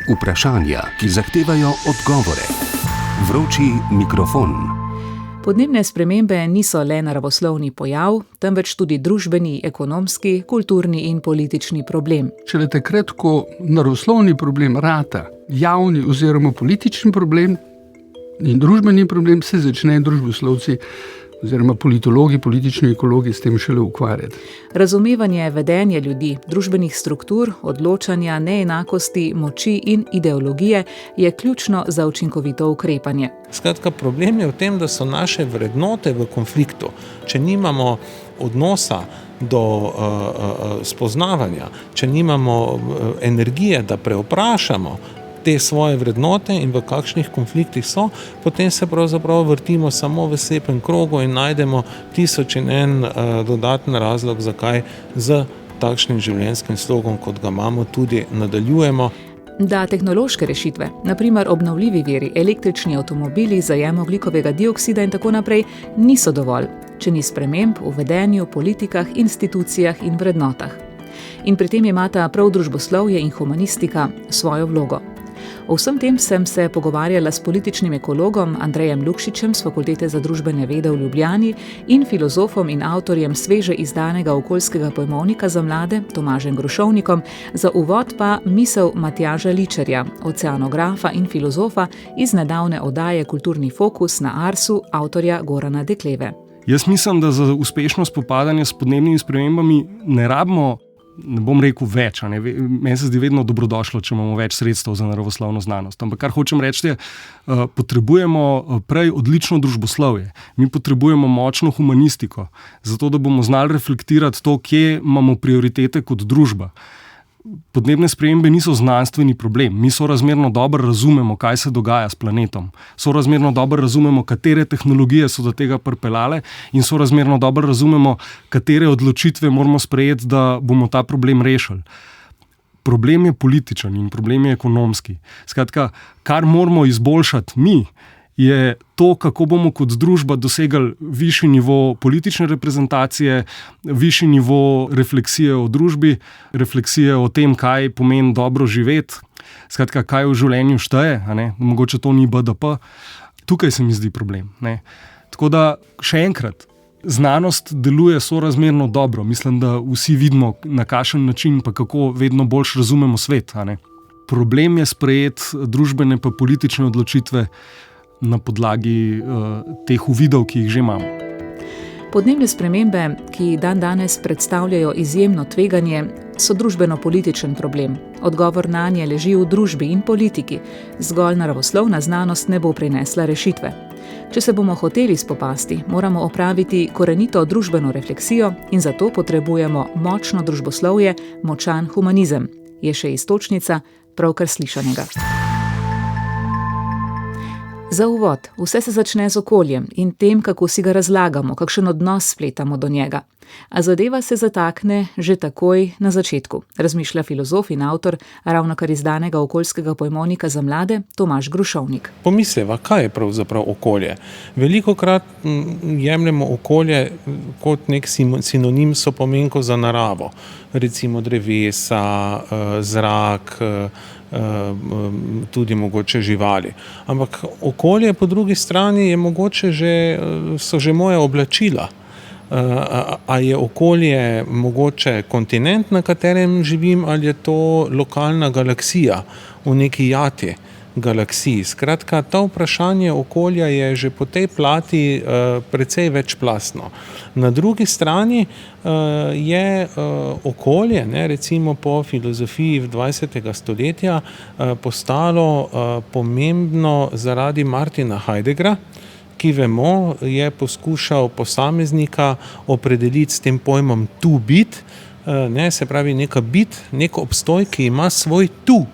Vprašanja, ki zahtevajo odgovore. Vroči mikrofon. Podnebne spremembe niso le naravoslovni pojav, temveč tudi družbeni, ekonomski, kulturni in politični problem. Šele takrat, ko naravoslovni problem rata javni oziroma politični problem in družbeni problem, se začnejo družboslovci oziroma politologi, politični ekologi s tem šele ukvarjati. Razumevanje vedenja ljudi, družbenih struktur, odločanja, neenakosti, moči in ideologije je ključno za učinkovito ukrepanje. Skratka, problem je v tem, da so naše vrednote v konfliktu. Če nimamo odnosa do spoznavanja, če nimamo energije, da preoprašamo te svoje vrednote in v kakšnih konfliktih so, potem se pravzaprav vrtimo samo v slepem krogu in najdemo tisoč in en dodaten razlog, zakaj z takšnim življenjskim slogom, kot ga imamo, tudi nadaljujemo. Da tehnološke rešitve, na primer obnovljivi viri, električni avtomobili, zajem ogljikovega dioksida in tako naprej, niso dovolj, če ni sprememb v vedenju, politikah, institucijah in vrednotah. In pri tem imata prav družboslovje in humanistika svojo vlogo. O vsem tem sem se pogovarjala s političnim ekologom Andrejem Lukšičem z Fakultete za družbene vede v Ljubljani in filozofom in avtorjem sveže izdanega okoljskega pojmovnika za mlade Tomažem Grušovnikom, za uvod pa misel Matjaža Ličarja, oceanografa in filozofa iz nedavne oddaje Kulturni fokus na Arsu, avtorja Gorana Dekleve. Jaz mislim, da za uspešno spopadanje s podnebnimi spremembami ne rabimo, ne bom rekel več, meni se zdi vedno dobrodošlo, če imamo več sredstev za naravoslovno znanost. Ampak kar hočem reči, potrebujemo prej odlično družboslovje. Mi potrebujemo močno humanistiko, zato da bomo znali reflektirati to, kje imamo prioritete kot družba. Podnebne spremembe niso znanstveni problem. Mi sorazmerno dobro razumemo, kaj se dogaja s planetom. Sorazmerno dobro razumemo, katere tehnologije so do tega pripeljale in sorazmerno dobro razumemo, katere odločitve moramo sprejeti, da bomo ta problem rešili. Problem je političen in problem je ekonomski. Skratka, kar moramo izboljšati mi, je to, kako bomo kot družba dosegali višji nivo politične reprezentacije, višji nivo refleksije o družbi, refleksije o tem, kaj pomeni dobro živeti, skratka, kaj v življenju šteje, mogoče to ni BDP. Tukaj se mi zdi problem. Tako da, še enkrat, znanost deluje sorazmerno dobro. Mislim, da vsi vidimo, na kakšen način pa kako vedno boljš razumemo svet. Problem je sprejeti družbene pa politične odločitve na podlagi teh uvidov, ki jih že imamo. Podnebne spremembe, ki dandanes predstavljajo izjemno tveganje, so družbeno-političen problem. Odgovor nanje leži v družbi in politiki. Zgolj naravoslovna znanost ne bo prinesla rešitve. Če se bomo hoteli spopasti, moramo opraviti korenito družbeno refleksijo in zato potrebujemo močno družboslovje, močan humanizem, je še iztočnica pravkar slišanega. Za uvod, vse se začne z okoljem in tem, kako si ga razlagamo, kakšen odnos spletamo do njega. A zadeva se zatakne že takoj na začetku, razmišlja filozof in avtor ravnokar izdanega okoljskega pojmovnika za mlade Tomaž Grušovnik. Pomisleva, kaj je pravzaprav okolje? Velikokrat jemljemo okolje kot nek sinonim sopomenkov za naravo, recimo drevesa, zrak, tudi mogoče živali. Ampak okolje po drugi strani je mogoče so že moje oblačila. A je okolje mogoče kontinent, na katerem živim, ali je to lokalna galaksija v neki jati galaksiji. Skratka, ta vprašanje okolja je že po tej plati precej večplastno. Na drugi strani je okolje, recimo po filozofiji 20. stoletja, postalo pomembno zaradi Martina Heideggera, ki vemo, je poskušal posameznika opredeliti s tem pojmom tu bit, se pravi neka bit, nek obstoj, ki ima svoj tu.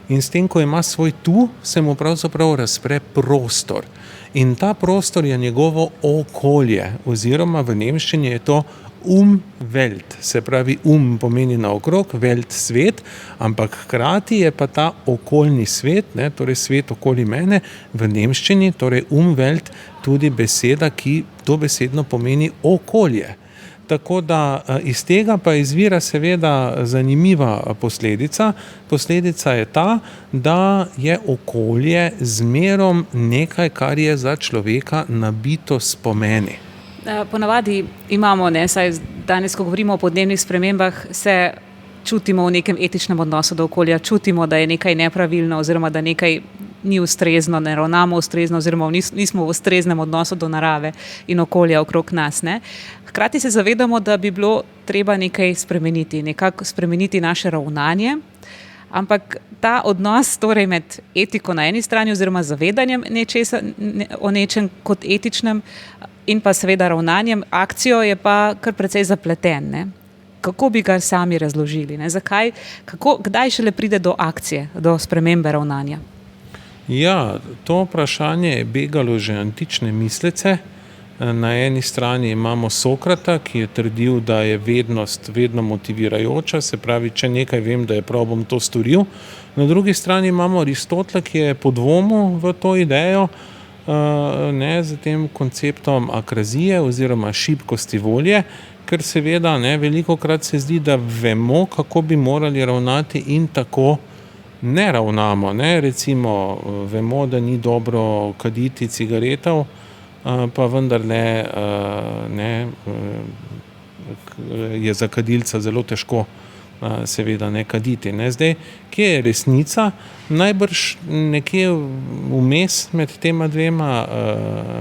In s tem, ko ima svoj tu, se mu pravzaprav razpre prostor. In ta prostor je njegovo okolje, oziroma v nemščini je to Umwelt, se pravi pomeni naokrog, Welt svet, ampak hkrati je pa ta okoljni svet, torej svet okoli mene, v nemščini, torej Umwelt, tudi beseda, ki dobesedno pomeni okolje. Tako da iz tega pa izvira seveda zanimiva posledica. Posledica je ta, da je okolje zmerom nekaj, kar je za človeka nabito s pomeni. Ponavadi imamo, saj danes, ko govorimo o podnebnih spremembah, se čutimo v nekem etičnem odnosu do okolja, čutimo, da je nekaj nepravilno oziroma da nekaj ni ustrezno, ne ravnamo ustrezno oziroma nismo v ustreznem odnosu do narave in okolja okrog nas. Ne? Hkrati se zavedamo, da bi bilo treba nekaj spremeniti, nekako spremeniti naše ravnanje, ampak ta odnos torej med etiko na eni strani oziroma zavedanjem o nečem kot etičnem in pa seveda ravnanjem, akcijo je pa kar precej zapleten. Ne? Kako bi ga sami razložili? Ne? Kdaj šele pride do akcije, do spremembe ravnanja? Ja, to vprašanje je begalo že antične mislice. Na eni strani imamo Sokrata, ki je trdil, da je vednost vedno motivirajoča, se pravi, če nekaj vem, da je prav, bom to storil. Na drugi strani imamo Aristotela, ki je podvomil v to idejo, z tem konceptom akrazije oziroma šibkosti volje, ker seveda velikokrat se zdi, da vemo, kako bi morali ravnati in tako ne ravnamo. Recimo, vemo, da ni dobro kaditi cigaretov, pa vendarle je za kadilca zelo težko seveda ne kaditi. Zdaj, kje je resnica? Najbrž nekje vmes med tema dvema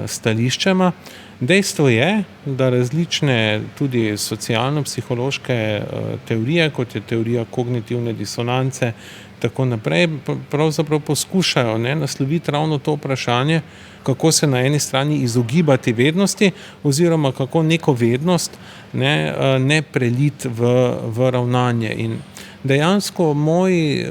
stališčema. Dejstvo je, da različne tudi socialno-psihološke teorije, kot je teorija kognitivne disonance, tako naprej, pravzaprav poskušajo nasloviti ravno to vprašanje, kako se na eni strani izogibati vednosti oziroma kako neko vednost ne preliti v ravnanje. In dejansko moji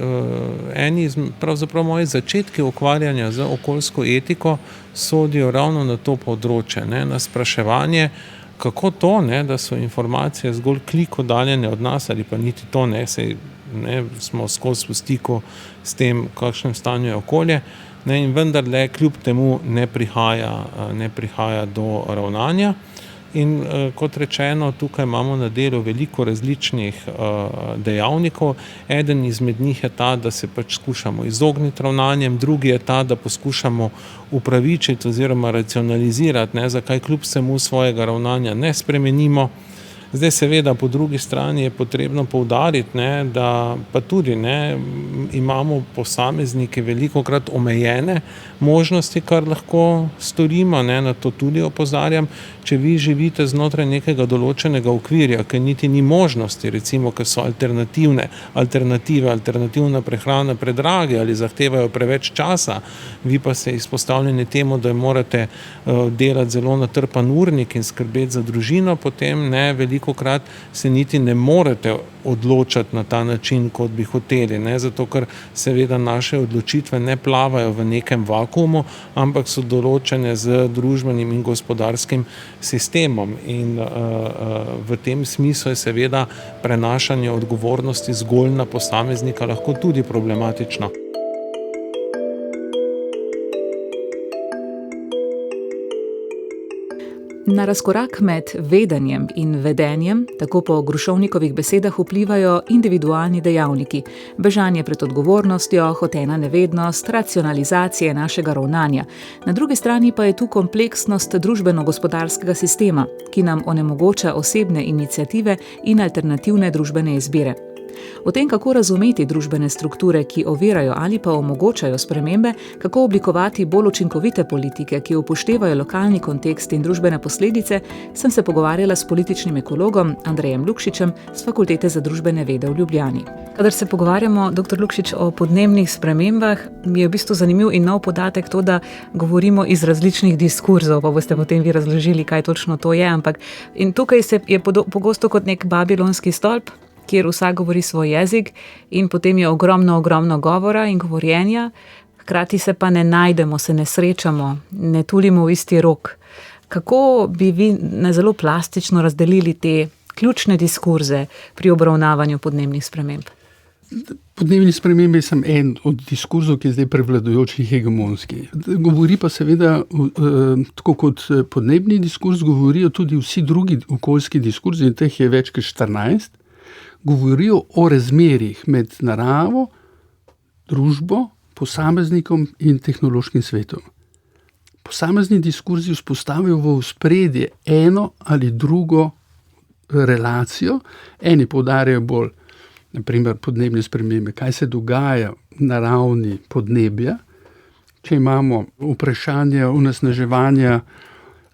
začetki ukvarjanja z okoljsko etiko sodijo ravno na to področje, na spraševanje, kako to, da so informacije zgolj klik oddaljene od nas ali pa niti to smo skozi v stiku s tem, v kakšnem stanju je okolje, in vendarle kljub temu ne prihaja do ravnanja. In kot rečeno, tukaj imamo na delu veliko različnih dejavnikov. Eden izmed njih je ta, da se skušamo izogniti ravnanjem, drugi je ta, da poskušamo upravičiti oziroma racionalizirati, zakaj kljub vsemu svojega ravnanja ne spremenimo. Zdaj seveda po drugi strani je potrebno poudariti, da pa tudi imamo posamezniki velikokrat omejene možnosti, kar lahko storimo, na to tudi opozarjam. Če vi živite znotraj nekega določenega okvirja, ker niti ni možnosti, recimo, ker so alternativna prehrana predrage ali zahtevajo preveč časa, vi pa ste izpostavljeni temu, da morate delati zelo natrpan urnik in skrbeti za družino, potem velikokrat se niti ne morete odločati na ta način, kot bi hoteli, zato ker seveda naše odločitve ne plavajo v nekem vakuumu, ampak so določene z družbenim in gospodarskim sistemom. In v tem smislu je seveda prenašanje odgovornosti zgolj na posameznika lahko tudi problematično. Na razkorak med vedenjem in vedenjem, tako po Grušovnikovih besedah, vplivajo individualni dejavniki, bežanje pred odgovornostjo, hotena nevednost, racionalizacije našega ravnanja. Na drugi strani pa je tu kompleksnost družbeno-gospodarskega sistema, ki nam onemogoča osebne iniciative in alternativne družbene izbire. O tem, kako razumeti družbene strukture, ki ovirajo ali pa omogočajo spremembe, kako oblikovati bolj učinkovite politike, ki upoštevajo lokalni kontekst in družbene posledice, sem se pogovarjala s političnim ekologom Andrejem Lukšičem z Fakultete za družbene vede v Ljubljani. Kadar se pogovarjamo, dr. Lukšič, o podnebnih spremembah, mi je v bistvu zanimiv in nov podatek to, da govorimo iz različnih diskurzov, pa boste potem vi razložili, kaj točno to je, ampak in tukaj je pogosto kot nek babilonski stolp, kjer vsak govori svoj jezik in potem je ogromno govora in govorjenja, hkrati se pa ne najdemo, se ne srečamo, ne tulimo v isti rok. Kako bi vi zelo plastično razdelili te ključne diskurze pri obravnavanju podnebnih sprememb? podnebne spremembe je en od diskurzov, ki je zdaj prevladujoči hegemonski. Govori pa seveda, tako kot podnebni diskurz, govorijo tudi vsi drugi okoljski diskurzi, in teh je več kot 14, govorijo o razmerjih med naravo, družbo, posameznikom in tehnološkim svetom. Posamezni diskurzi vzpostavijo v ospredje eno ali drugo relacijo. Eni poudarjajo bolj, naprimer, podnebne spremembe, kaj se dogaja na ravni podnebja. Če imamo vprašanje onesnaževanja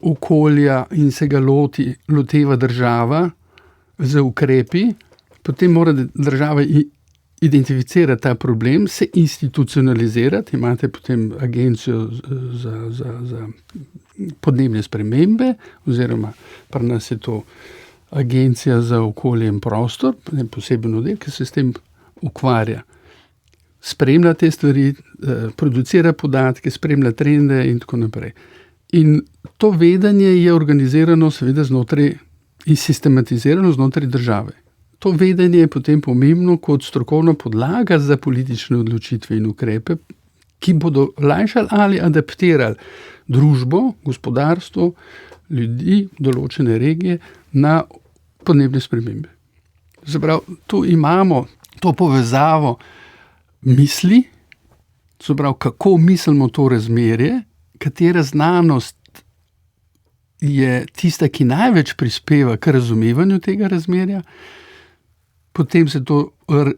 okolja in se ga loteva država z ukrepi, potem mora država identificirati ta problem, se institucionalizirati. Imate potem agencijo za podnebne spremembe, oziroma pri nas je to Agencija za okolje in prostor, poseben oddelek, ki se s tem ukvarja. Spremlja te stvari, producira podatke, spremlja trende in tako naprej. In to vedenje je organizirano seveda znotraj in sistematizirano znotraj države. To vedenje je potem pomembno kot strokovna podlaga za politične odločitve in ukrepe, ki bodo lajšali ali adaptirali družbo, gospodarstvo, ljudi, določene regije na podnebne spremembe. Zaprav, tu imamo to povezavo misli, zaprav, kako mislimo to razmerje, katera znanost je tista, ki največ prispeva k razumevanju tega razmerja, potem se to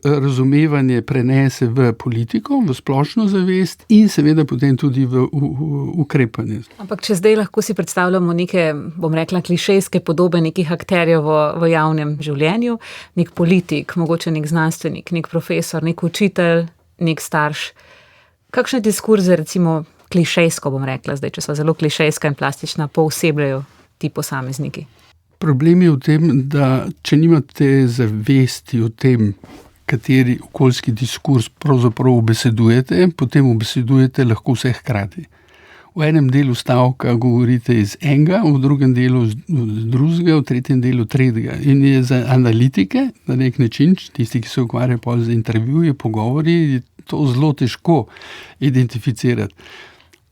razumevanje prenese v politiko, v splošno zavest in seveda potem tudi v ukrepanje. Ampak če zdaj lahko si predstavljamo neke, bom rekla, klišejske podobe nekih akterjev v javnem življenju, nek politik, mogoče nek znanstvenik, nek profesor, nek učitelj, nek starš. Kakšne diskurze, recimo klišejsko, bom rekla zdaj, če so zelo klišejska in plastična, poosebljajo ti posamezniki? Problem je v tem, da če nimate zavesti o tem, kateri okoljski diskurs pravzaprav ubesedujete, potem ubesedujete lahko vse hkrati. V enem delu stavka govorite iz enega, v drugem delu z drugega, v tretjem delu tretjega. In je za analitike na nek način, tisti, ki se ukvarjajo z intervjuji, pogovori, je to zelo težko identificirati.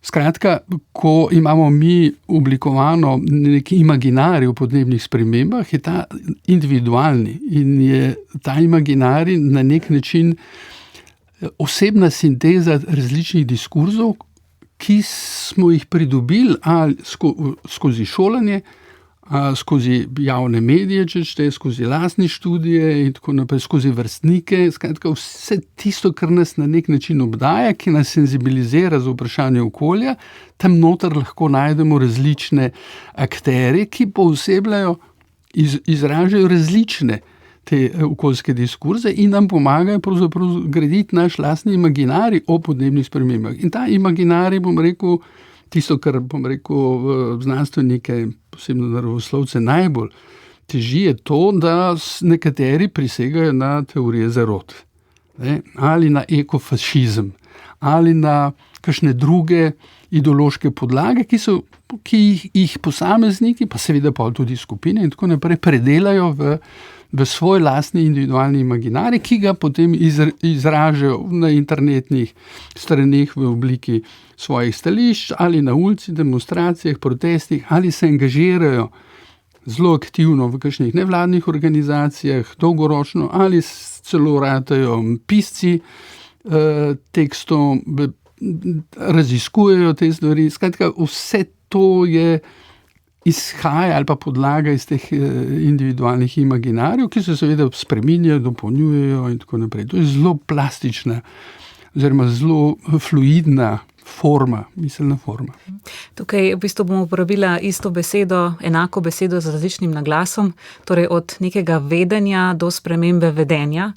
Skratka, ko imamo mi oblikovano neki imaginarij o podnebnih spremembah, je ta individualni in je ta imaginarij na nek način osebna sinteza različnih diskurzov, ki smo jih pridobili ali skozi šolanje, skozi javne medije, skozi lastne študije in tako naprej, skozi vrstnike. Skratka, vse tisto, kar nas na nek način obdaja, ki nas senzibilizira za vprašanje okolja, tam noter lahko najdemo različne akterje, ki poosebljajo, izražajo različne te okoljske diskurze in nam pomagajo pravzaprav graditi naš lastni imaginarij o podnebnih spremembah. In ta imaginarij, bom rekel, tisto, kar, bom rekel, znanstvenike, posebno naravoslovce, najbolj teži, je to, da nekateri prisegajo na teorije zarot, ali na ekofašizem, ali na kakšne druge ideološke podlage, ki jih posamezniki, pa seveda pa tudi skupine in tako naprej, predelajo v svoj lastni individualni imaginarij, ki ga potem izražajo na internetnih straneh v obliki svojih stališč ali na ulici, demonstracijah, protestih, ali se angažirajo zelo aktivno v kakšnih nevladnih organizacijah, dolgoročno, ali celo ratajo pisci tekstov, raziskujejo te stvari. Skratka, vse to izhaja ali pa podlaga iz teh individualnih imaginarjev, ki se seveda spreminjajo, dopolnjujejo in tako naprej. To je zelo plastična oziroma zelo fluidna forma, miselna forma. Tukaj v bistvu bomo uporabila isto besedo, enako besedo z različnim naglasom, torej od nekega vedenja do spremembe vedenja.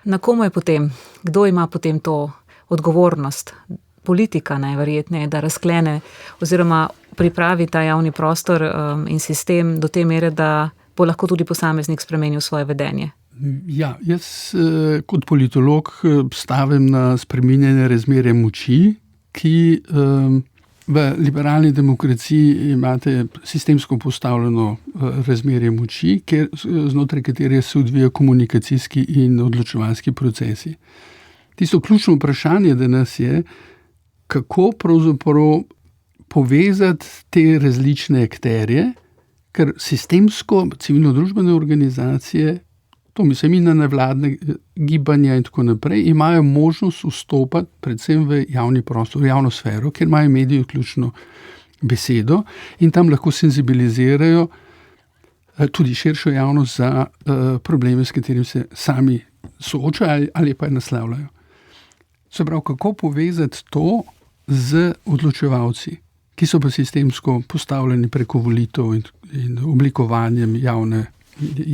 Na komu je potem? Kdo ima potem to odgovornost? Politika najverjetneje, da razklene oziroma pripravi ta javni prostor in sistem do te mere, da bo lahko tudi posameznik spremenil svoje vedenje. Ja, jaz kot politolog stavim na spreminjanje razmerja moči, ki V liberalni demokraciji imate sistemsko postavljeno razmerje moči, znotraj katerega se odvijajo komunikacijski in odločevalski procesi. Tisto ključno vprašanje danes je, kako pravzaprav povezati te različne akterje, ker sistemsko civilno-družbene organizacije, to mislim in na nevladne gibanja in tako naprej, imajo možnost vstopati predvsem v javni prostor, v javno sfero, kjer imajo mediji ključno besedo in tam lahko senzibilizirajo tudi širšo javnost za probleme, s katerimi se sami soočajo ali pa naslavljajo. Se pravi, kako povezati to z odločevalci, ki so pa sistemsko postavljeni preko volitev in oblikovanjem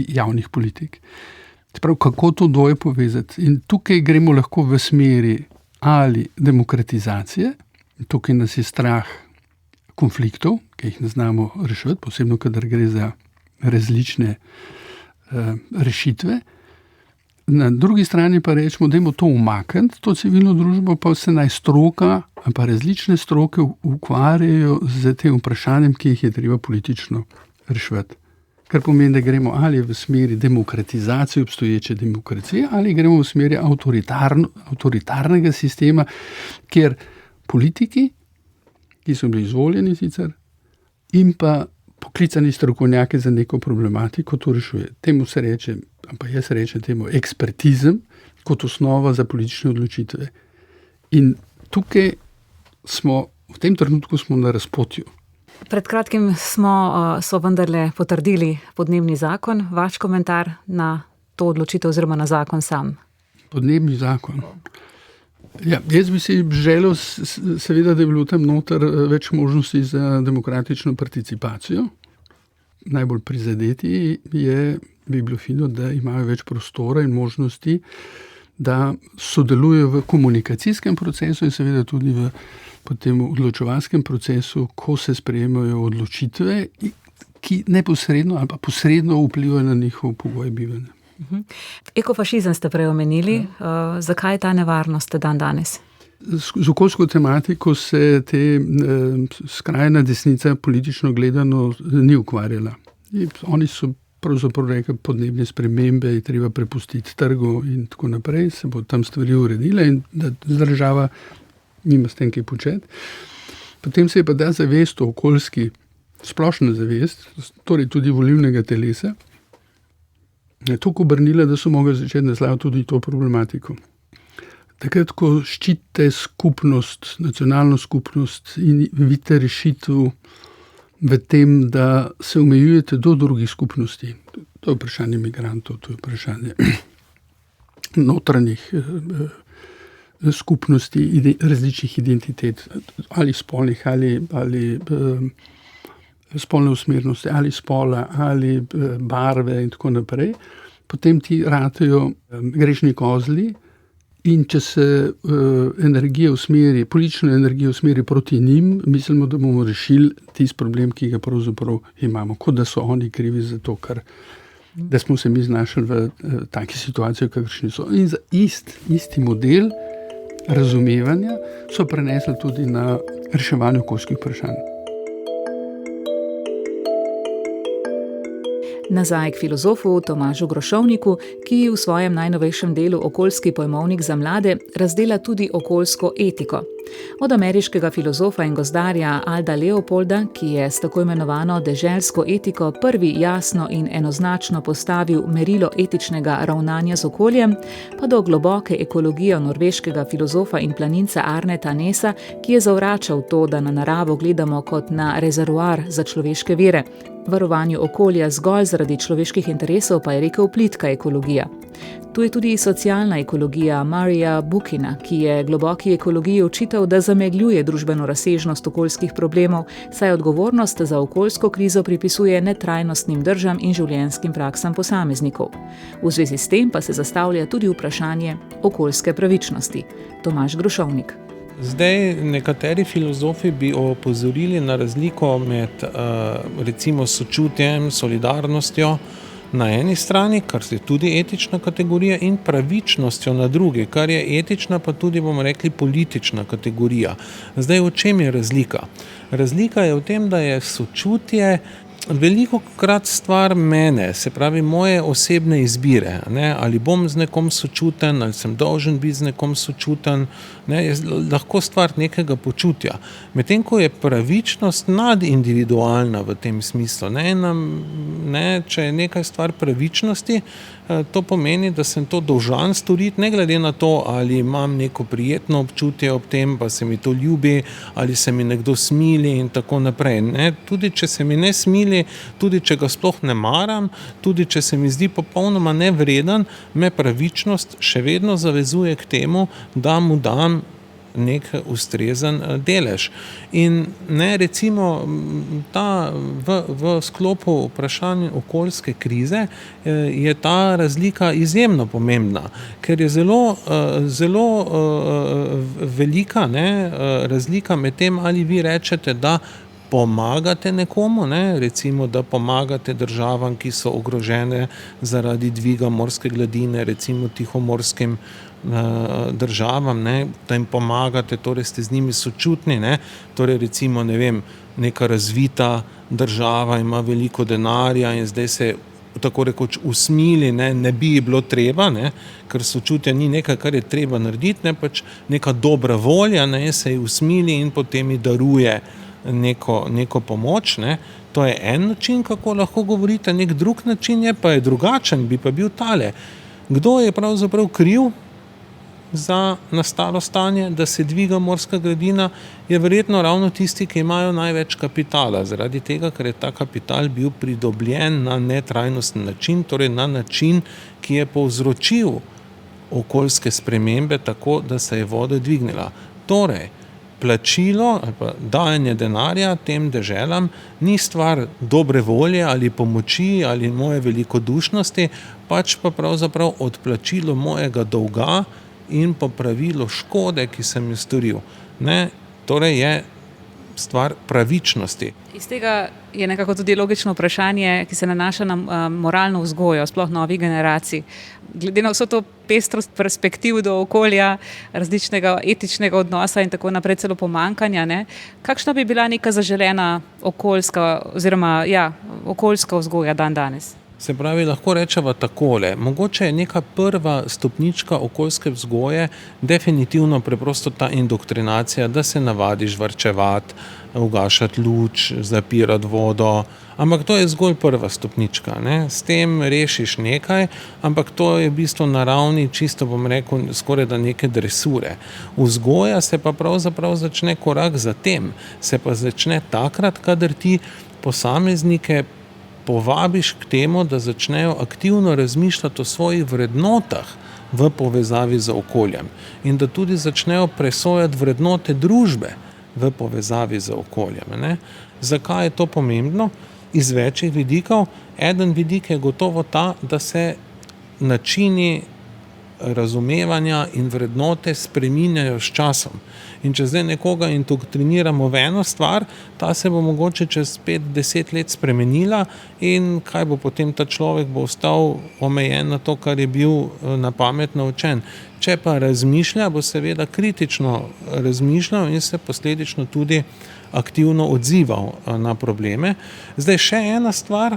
javnih politik. Prav, kako to dvoje povezati? In tukaj gremo lahko v smeri ali demokratizacije, tukaj nas je strah konfliktov, ki jih ne znamo rešiti, posebno, kadar gre za različne rešitve. Na drugi strani pa rečemo, dajmo to umakniti, to civilno družbo, pa se naj stroka, pa različne stroke ukvarjajo z tem vprašanjem, ki jih je treba politično rešiti. Kar pomeni, da gremo ali v smeri demokratizacije obstoječe demokracije, ali gremo v smeri avtoritarnega sistema, kjer politiki, ki so bili izvoljeni sicer, in pa poklicani strokovnjaki za neko problematiko, to rešuje. Temu se reče, pa jaz rečem temu ekspertizem kot osnova za politične odločitve. In tukaj smo, v tem trenutku smo na razpotju. Pred kratkim so vendarle potrdili podnebni zakon. Vaš komentar na to odločitev oziroma na zakon sam? Podnebni zakon. Ja, jaz bi si želel, seveda, da je bilo tam noter več možnosti za demokratično participacijo. Najbolj prizadeti bi bilo fino, da imajo več prostora in možnosti, da sodelujejo v komunikacijskem procesu in seveda tudi v potem odločevalskem procesu, ko se sprejemajo odločitve, ki neposredno ali pa posredno vplivajo na njihov pogoj bivanja. Ekofašizem ste prej omenili. Zakaj je ta nevarnost dan danes? Z okoljsko tematiko se te skrajna desnica politično gledano ni ukvarjala. Oni so pravzaprav rekli, podnebne spremembe je treba prepustiti trgu in tako naprej, se bo tam stvari uredile in da država nima s tem kaj početi. Potem se je pa da zavest o okoljski, splošna zavest, torej tudi volilnega telesa, toliko obrnila, da so mogli začeti naslavljati tudi to problematiko. Takrat, ko ščitite skupnost, nacionalno skupnost in vidite rešitev v tem, da se omejujete do drugih skupnosti, to je vprašanje migrantov, to je vprašanje notranjih skupnosti, različnih identitet, ali spolnih, ali spolne usmernosti, ali spola, ali barve in tako naprej, potem ti ratejo grešni kozli in če se politična energija usmeri proti njim, mislimo, da bomo rešili tisti problem, ki ga pravzaprav imamo, kot da so oni krivi za to, da smo se mi znašli v taki situaciji, kakršni so. In za isti model razumevanja so prenesli tudi na reševanje okoljskih vprašanj. Nazaj k filozofu Tomažu Grošovniku, ki v svojem najnovejšem delu Okoljski pojmovnik za mlade razdela tudi okoljsko etiko. Od ameriškega filozofa in gozdarja Alda Leopolda, ki je s tako imenovano deželsko etiko prvi jasno in enoznačno postavil merilo etičnega ravnanja z okoljem, pa do globoke ekologije norveškega filozofa in planinca Arneta Nesa, ki je zavračal to, da na naravo gledamo kot na rezervoar za človeške vire. Varovanju okolja zgolj zaradi človeških interesov pa je rekel plitka ekologija. Tu je tudi socialna ekologija Marija Bukina, ki je globoki ekologiji očital, da zamegljuje družbeno razsežnost okoljskih problemov, saj odgovornost za okoljsko krizo pripisuje netrajnostnim držam in življenjskim praksam posameznikov. V zvezi s tem pa se zastavlja tudi vprašanje okoljske pravičnosti. Tomaž Grošovnik. Zdaj, nekateri filozofi bi opozorili na razliko med recimo sočutjem, solidarnostjo na eni strani, kar je tudi etična kategorija, in pravičnostjo na drugi, kar je etična, pa tudi, bomo rekli, politična kategorija. Zdaj, v čem je razlika? Razlika je v tem, da je sočutje velikokrat stvar mene, se pravi moje osebne izbire, ne? Ali bom z nekom sočuten, ali sem dolžen biti z nekom sočuten, ne? Je lahko stvar nekega počutja. Medtem ko je pravičnost nadindividualna v tem smislu, ne? Če je nekaj stvar pravičnosti, to pomeni, da sem to dolžan storiti, ne glede na to, ali imam neko prijetno občutje ob tem, pa se mi to ljubi, ali se mi nekdo smili in tako naprej. Ne? Tudi če se mi ne smili, tudi če ga sploh ne maram, tudi če se mi zdi popolnoma nevreden, me pravičnost še vedno zavezuje k temu, da mu dam nek ustrezen delež. In ne, recimo v sklopu vprašanj okoljske krize je ta razlika izjemno pomembna, ker je zelo velika, ne, razlika med tem, ali vi rečete, da pomagate nekomu, ne, recimo, da pomagate državam, ki so ogrožene zaradi dviga morske gladine, recimo tihomorskim državam, ne, da jim pomagate, torej ste z njimi sočutni, ne, torej recimo, ne vem, neka razvita država ima veliko denarja in zdaj se tako rekoč usmili, ne bi bilo treba, ne, ker sočutje ni nekaj, kar je treba narediti, ne, pač neka dobra volja, ne, se je usmili in potem ji daruje neko pomoč, ne. To je en način, kako lahko govorite, nek drug način je pa je drugačen, bi pa bil tale. Kdo je pravzaprav kriv za nastalo stanje, da se dviga morska gladina, je verjetno ravno tisti, ki imajo največ kapitala, zaradi tega, ker je ta kapital bil pridobljen na netrajnosten način, torej na način, ki je povzročil okoljske spremembe tako, da se je voda dvignila. Torej, plačilo ali pa dajanje denarja tem deželam ni stvar dobre volje ali pomoči ali moje velikodušnosti, pač pa pravzaprav odplačilo mojega dolga in popravilo škode, ki sem jo storil. Ne? Torej je stvar pravičnosti. Iz tega je nekako tudi logično vprašanje, ki se nanaša na moralno vzgojo, sploh novih generacij. Glede na vso to pestrost perspektiv do okolja, različnega etičnega odnosa in tako naprej, celo pomanjkanja, ne? Kakšna bi bila neka zaželena okoljska oziroma okoljska vzgoja danes? Se pravi, lahko rečeva takole, mogoče je neka prva stopnička okoljske vzgoje definitivno preprosto ta indoktrinacija, da se navadiš varčevati, ugašati luč, zapirati vodo, ampak to je zgolj prva stopnička, ne? S tem rešiš nekaj, ampak to je v bistvu na ravni, čisto bom rekel, skoraj da neke dresure. Vzgoja se pa pravzaprav začne korak za tem, se pa začne takrat, kadar ti posameznike povabiš k temu, da začnejo aktivno razmišljati o svojih vrednotah v povezavi z okoljem in da tudi začnejo presojati vrednote družbe v povezavi z okoljem. Ne? Zakaj je to pomembno? Iz večjih vidikov. Eden vidik je gotovo ta, da se načini razumevanja in vrednote spreminjajo s časom. In če zdaj nekoga indoktriniramo v eno stvar, ta se bo mogoče čez 5-10 let spremenila in kaj bo potem ta človek, bo ostal omejen na to, kar je bil na pamet naučen. Če pa razmišlja, bo seveda kritično razmišljal in se posledično tudi aktivno odzival na probleme. Zdaj še ena stvar,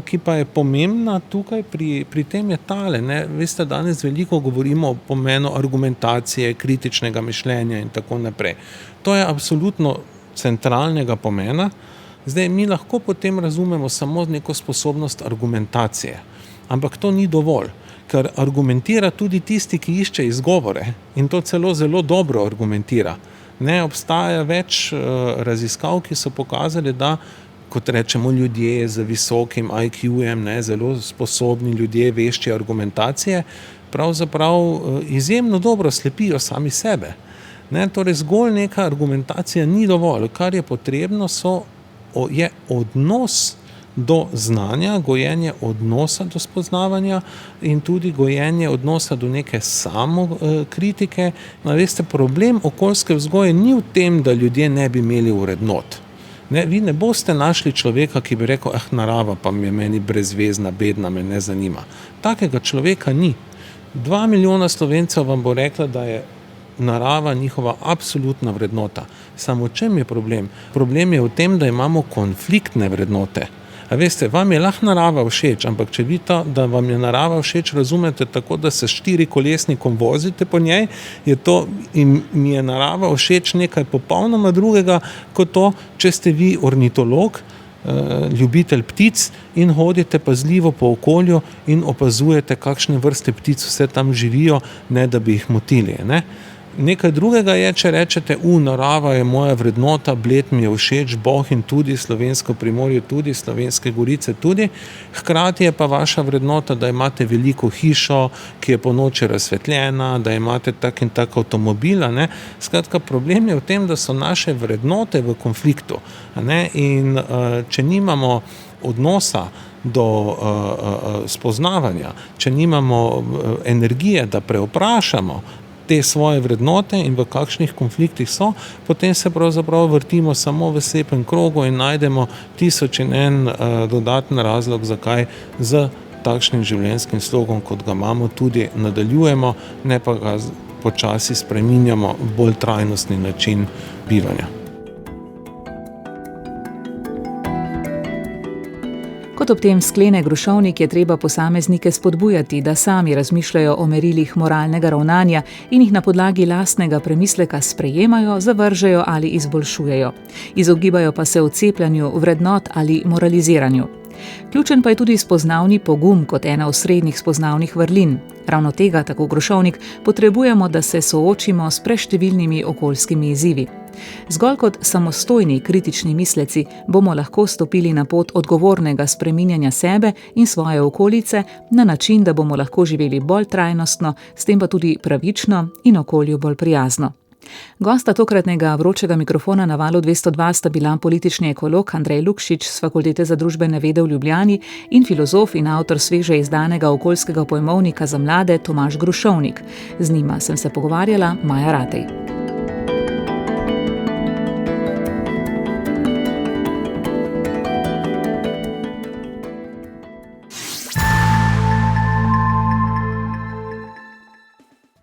ki pa je pomembna tukaj pri tem je tale. Ne? Veste, danes veliko govorimo o pomenu argumentacije, kritičnega mišljenja in tako naprej. To je absolutno centralnega pomena. Zdaj, mi lahko potem razumemo samo neko sposobnost argumentacije, ampak to ni dovolj, ker argumentira tudi tisti, ki išče izgovore in to celo zelo dobro argumentira. Ne, obstaja več raziskav, ki so pokazali, da, kot rečemo, ljudje z visokim IQ-jem, zelo sposobni ljudje, vešči argumentacije, pravzaprav izjemno dobro slepijo sami sebe. Ne, torej zgolj neka argumentacija ni dovolj. Kar je potrebno, je odnos do znanja, gojenje odnosa do spoznavanja in tudi gojenje odnosa do neke samokritike. Veste, problem okoljske vzgoje ni v tem, da ljudje ne bi imeli vrednot. Ne, vi ne boste našli človeka, ki bi rekel, narava pa je meni brezvezna, bedna, me ne zanima. Takega človeka ni. 2 milijona Slovencev vam bo rekla, da je narava njihova absolutna vrednota. Samo v čem je problem? Problem je v tem, da imamo konfliktne vrednote. A veste, vam je lahko narava všeč, ampak če vi to, da vam je narava všeč, razumete tako, da se 4-kolesnikom vozite po njej, je to, in mi je narava všeč nekaj popolnoma drugega, kot to, če ste vi ornitolog, ljubitelj ptic in hodite pazljivo po okolju in opazujete, kakšne vrste ptic vse tam živijo, ne da bi jih motili, ne? Nekaj drugega je, če rečete, narava je moja vrednota, Bled mi je všeč, Bohinj tudi, Slovensko Primorje tudi, Slovenske Gorice tudi, hkrati je pa vaša vrednota, da imate veliko hišo, ki je po noči razsvetljena, da imate tak in tak avtomobil, ne? Skratka, problem je v tem, da so naše vrednote v konfliktu, ne? In če nimamo odnosa do spoznavanja, če nimamo energije, da preoprašamo te svoje vrednote in v kakšnih konfliktih so, potem se pravzaprav vrtimo samo v slepem krogu in najdemo 1001 dodaten razlog, zakaj z takšnim življenjskim slogom, kot ga imamo, tudi nadaljujemo, ne pa ga počasi spreminjamo v bolj trajnostni način bivanja. Kot ob tem sklene Grušovnik, je treba posameznike spodbujati, da sami razmišljajo o merilih moralnega ravnanja in jih na podlagi lastnega premisleka sprejemajo, zavržejo ali izboljšujejo. Izogibajo pa se odcepljanju vrednot ali moraliziranju. Ključen pa je tudi spoznavni pogum kot ena osrednjih spoznavnih vrlin. Ravno tega, tako Grušovnik, potrebujemo, da se soočimo s preštevilnimi okoljskimi izzivi. Zgolj kot samostojni kritični misleci bomo lahko stopili na pot odgovornega spreminjanja sebe in svoje okolice na način, da bomo lahko živeli bolj trajnostno, s tem pa tudi pravično in okolju bolj prijazno. Gosta tokratnega vročega mikrofona na Valu 202 sta bila politični ekolog Andrej Lukšič s Fakultete za družbene vede v Ljubljani in filozof in avtor sveže izdanega okoljskega pojmovnika za mlade Tomaž Grušovnik. Z njima sem se pogovarjala Maja Ratej.